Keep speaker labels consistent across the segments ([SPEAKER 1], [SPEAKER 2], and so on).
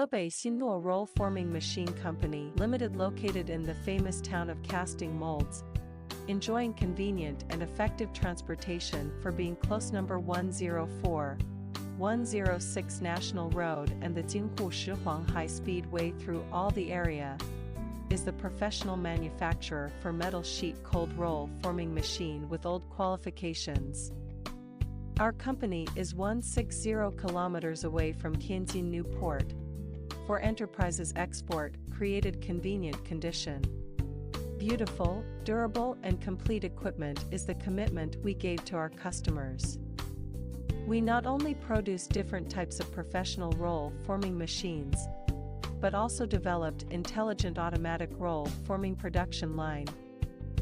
[SPEAKER 1] Xinnuo Roll Forming Machine Company Limited, located in the famous town of Casting Molds, enjoying convenient and effective transportation for being close. Number 104-106 National Road and the Xinnuo high-speed way through all the area, is the professional manufacturer for metal sheet cold roll forming machine with old qualifications. Our company is 160 kilometers away from Xinnuo port. For enterprises export, created convenient condition. Beautiful, durable and complete equipment is the commitment we gave to our customers. We not only produce different types of professional roll forming machines, but also developed intelligent automatic roll forming production line,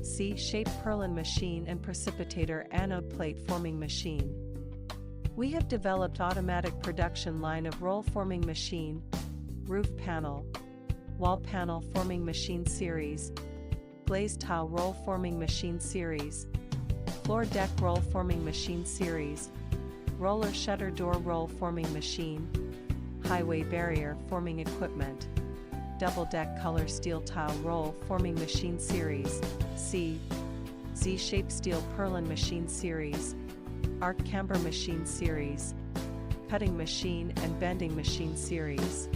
[SPEAKER 1] C-shaped purlin machine and precipitator anode plate forming machine. We have developed automatic production line of roll forming machine, roof panel, wall panel forming machine series, glazed tile roll forming machine series, floor deck roll forming machine series, roller shutter door roll forming machine, highway barrier forming equipment, double deck color steel tile roll forming machine series, Z-shaped steel purlin machine series, arc camber machine series, cutting machine and bending machine series,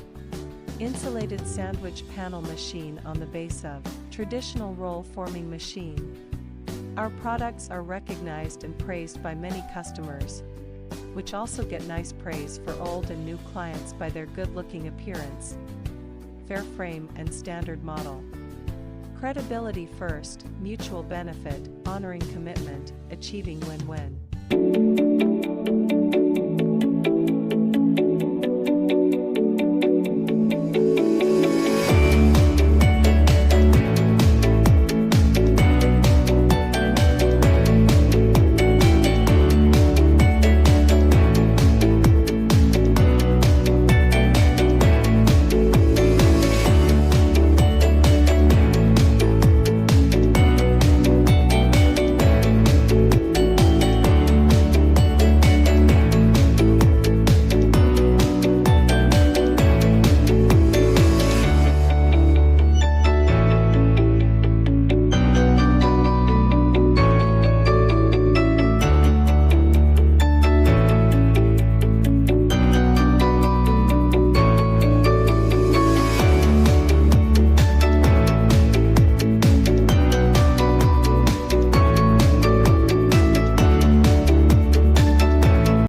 [SPEAKER 1] insulated sandwich panel machine on the base of traditional roll forming machine. Our products are recognized and praised by many customers, which also get nice praise for old and new clients by their good-looking appearance, fair frame and standard model. Credibility first, mutual benefit, honoring commitment, achieving win-win.